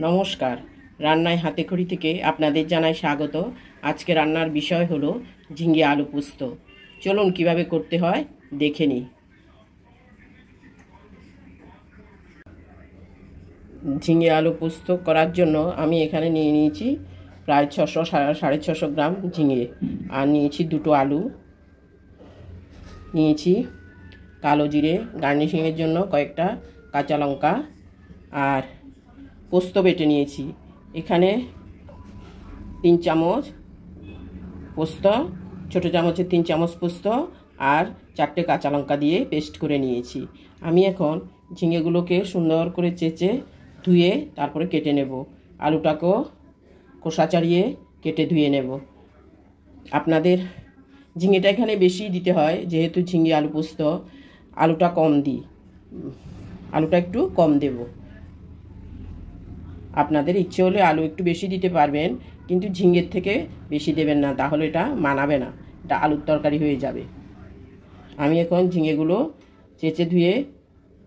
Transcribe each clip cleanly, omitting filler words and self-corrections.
নমস্কার, রান্নায় হাতেখড়ি থেকে আপনাদের জানাই স্বাগত। আজকে রান্নার বিষয় হলো ঝিঙে আলু পোস্ত। চলুন কিভাবে করতে হয় দেখে নিই। ঝিঙে আলু পোস্ত করার জন্য আমি এখানে নিয়ে নিয়েছি প্রায় 600-650 গ্রাম ঝিঙে, আর নিয়েছি দুটো আলু, নিয়েছি কালো জিরে, গার্নিশিংয়ের জন্য কয়েকটা কাঁচা লঙ্কা, আর পোস্ত বেটে নিয়েছি। এখানে 3 চামচ পোস্ত, ছোটো চামচের 3 চামচ পোস্ত আর 4টে কাঁচা লঙ্কা দিয়ে পেস্ট করে নিয়েছি। আমি এখন ঝিঙেগুলোকে সুন্দর করে চেঁচে ধুয়ে তারপরে কেটে নেব। আলুটাকেও খোসা ছাড়িয়ে কেটে ধুয়ে নেব। আপনাদের ঝিঙেটা এখানে বেশি দিতে হয়, যেহেতু ঝিঙে আলু পোস্ত, আলুটা কম দিই, আলুটা একটু কম দেব। আপনাদের ইচ্ছে হলে আলু একটু বেশি দিতে পারবেন, কিন্তু ঝিঙের থেকে বেশি দেবেন না, তাহলে এটা মানাবে না, এটা আলুর তরকারি হয়ে যাবে। আমি এখন ঝিঙেগুলো চেঁচে ধুয়ে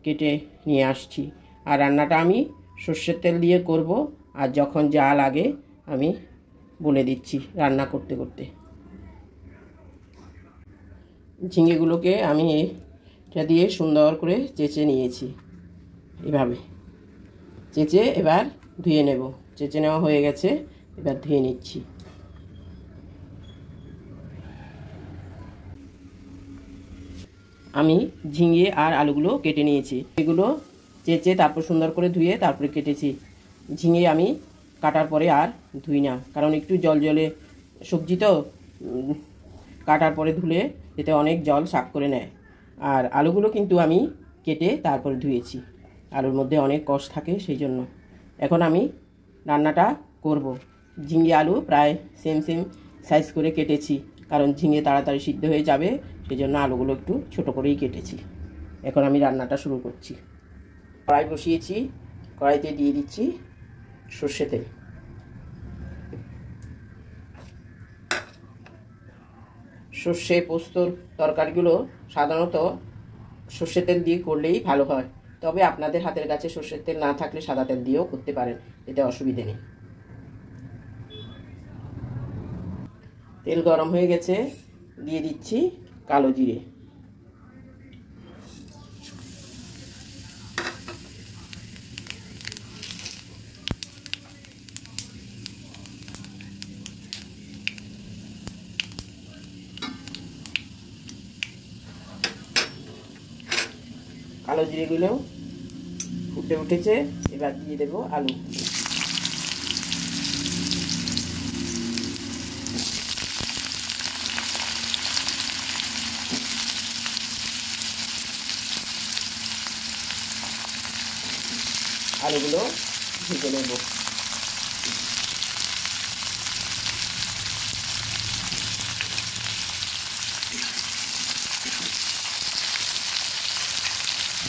কেটে নিয়ে আসছি। আর রান্নাটা আমি সর্ষের তেল দিয়ে করব, আর যখন যা লাগে আমি বলে দিচ্ছি রান্না করতে করতে। ঝিঙেগুলোকে আমি এটা দিয়ে সুন্দর করে চেঁচে নিয়েছি। এভাবে চেঁচে এবার ধুয়ে নেব। চেঁচে নেওয়া হয়ে গেছে, এবার ধুয়ে নিচ্ছি। আমি ঝিঙে আর আলুগুলো কেটে নিয়েছি। এগুলো চেঁচে তারপর সুন্দর করে ধুয়ে তারপরে কেটেছি। ঝিঙে আমি কাটার পরে আর ধুই না, কারণ একটু জল জলে সবজি তো, কাটার পরে ধুলে এতে অনেক জল সাফ করে নেয়। আর আলুগুলো কিন্তু আমি কেটে তারপরে ধুয়েছি, আলুর মধ্যে অনেক কষ থাকে, সেই জন্য। এখন আমি রান্নাটা করব। ঝিঙে আলু প্রায় সেম সাইজ করে কেটেছি, কারণ ঝিঙে তাড়াতাড়ি সিদ্ধ হয়ে যাবে, সেই জন্য আলুগুলো একটু ছোট করেই কেটেছি। এখন আমি রান্নাটা শুরু করছি। কড়াই বসিয়েছি, কড়াইতে দিয়ে দিচ্ছি সর্ষে তেল। সর্ষে পোস্তর তরকারিগুলো সাধারণত সর্ষে তেল দিয়ে করলেই ভালো হয়, তবে আপনাদের হাতের কাছে সর্ষের তেল না থাকলে সাদা তেল দিয়েও করতে পারেন, এতে অসুবিধে নেই। তেল গরম হয়ে গেছে, দিয়ে দিচ্ছি কালো জিরে। কালো জিরেগুলো ফুটে উঠেছে, এবার দিয়ে দেব আলু। আলুগুলো ভেজে নেব।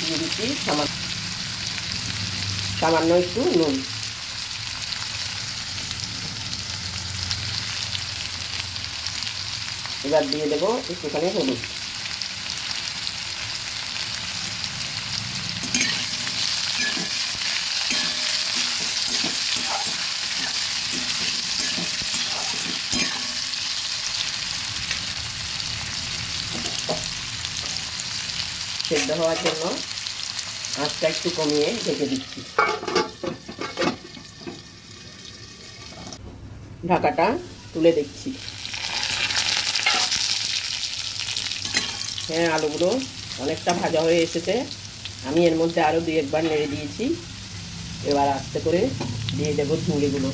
দিয়ে দিচ্ছি সামান্য একটু নুন। এবার দিয়ে দেবো একটুখানি হলুদ। সেদ্ধ হওয়ার জন্য আঁচটা একটু কমিয়ে ঢেকে দিচ্ছি। ঢাকাটা তুলে দেখছি। হ্যাঁ, আলুগুলো অনেকটা ভাজা হয়ে এসেছে। আমি এর মধ্যে আরও 2-1 বার নেড়ে দিয়েছি। এবার আস্তে করে দিয়ে দেবো ঝিঙেগুলো।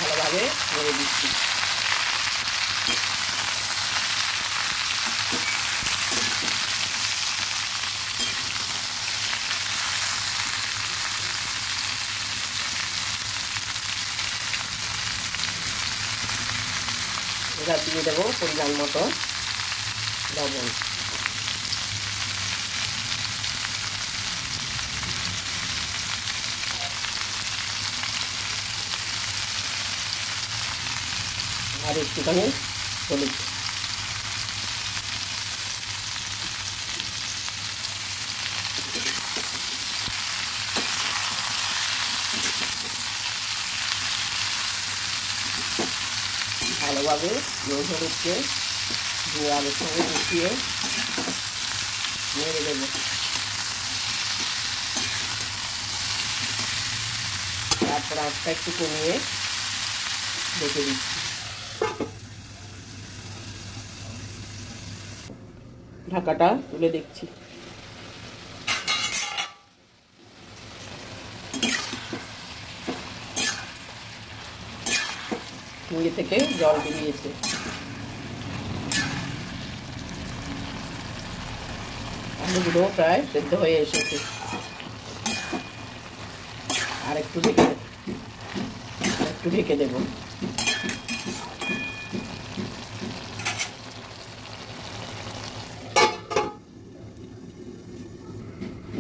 ভালোভাবে নেড়ে দিচ্ছি। এবার দিয়ে দেবো পরিমাণ মতো লবণ। আর একটুখানি হলুদ। ভালোভাবে নুন হলুদকে দিয়ে আলুর সঙ্গে মিশিয়ে নেড়ে দেবো। তারপর আঁচটা একটু কমিয়ে রেখে দিচ্ছি। ঢাকাটা তুলে দেখছি। ঝিঙে থেকে জল বেরিয়েছে। আলুগুলো প্রায় সেদ্ধ হয়ে এসেছে। আর একটু ঢেকে দেব।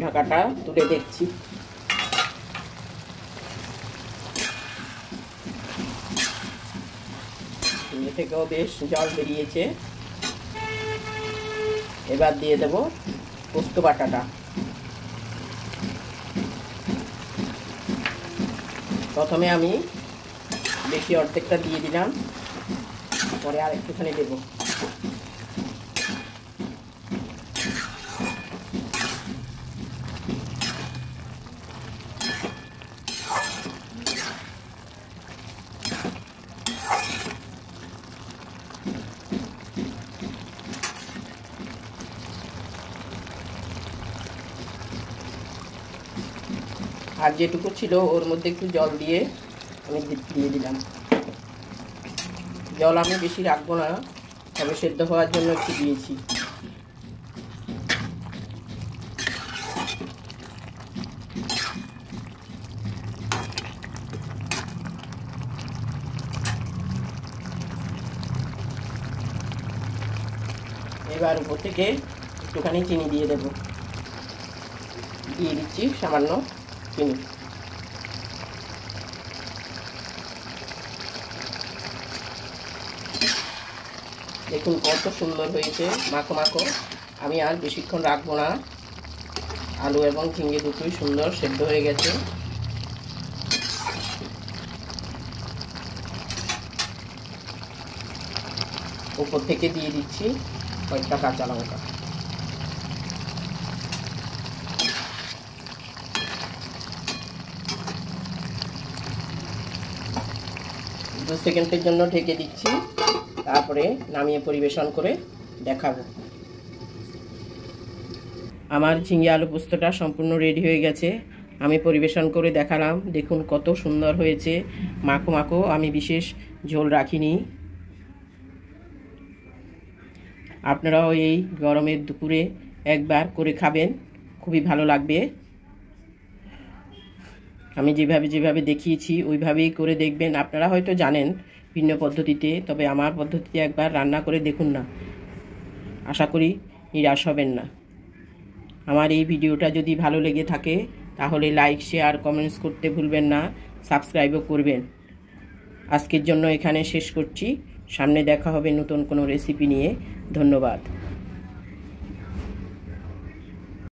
ঢাকাটা তুলে দেখছি। ঝিঙে থেকেও বেশ জল বেরিয়েছে। এবার দিয়ে দেব পোস্ত বাটাটা। প্রথমে আমি বেশি অর্ধেকটা দিয়ে দিলাম, পরে আর একটুখানি দেব। আর যেটুকু ছিল ওর মধ্যে একটু জল দিয়ে আমি দিয়ে দিলাম। জল আমি বেশি রাখবো না, তবে সেদ্ধ হওয়ার জন্য একটু দিয়েছি। এবার উপর থেকে একটুখানি চিনি দিয়ে দেব। দিয়ে দিচ্ছি সামান্য চিনি। দেখুন কত সুন্দর হয়েছে, মাখো মাখো। আমি আর বেশিক্ষণ রাখবো না। আলু এবং ঝিঙে দুটোই সুন্দর সেদ্ধ হয়ে গেছে। উপর থেকে দিয়ে দিচ্ছি কয়েকটা কাঁচা লঙ্কা। 2 সেকেন্ডের জন্য ঢেকে দিচ্ছি, তারপরে নামিয়ে পরিবেশন করে দেখাবো। আমার ঝিঙে আলু পোস্তটা সম্পূর্ণ রেডি হয়ে গেছে। আমি পরিবেশন করে দেখালাম। দেখুন কত সুন্দর হয়েছে, মাখো মাখো। আমি বিশেষ ঝোল রাখিনি। আপনারাও এই গরমের দুপুরে একবার করে খাবেন, খুবই ভালো লাগবে। আমি যেভাবে দেখিয়েছি ওইভাবেই করে দেখবেন। আপনারা হয়তো জানেন ভিন্ন পদ্ধতিতে, তবে আমার পদ্ধতিতে একবার রান্না করে দেখুন না, আশা করি নিরাশ হবেন না। আমার এই ভিডিওটা যদি ভালো লেগে থাকে তাহলে লাইক, শেয়ার, কমেন্টস করতে ভুলবেন না। সাবস্ক্রাইবও করবেন। আজকের জন্য এখানে শেষ করছি। সামনে দেখা হবে নতুন কোনো রেসিপি নিয়ে। ধন্যবাদ।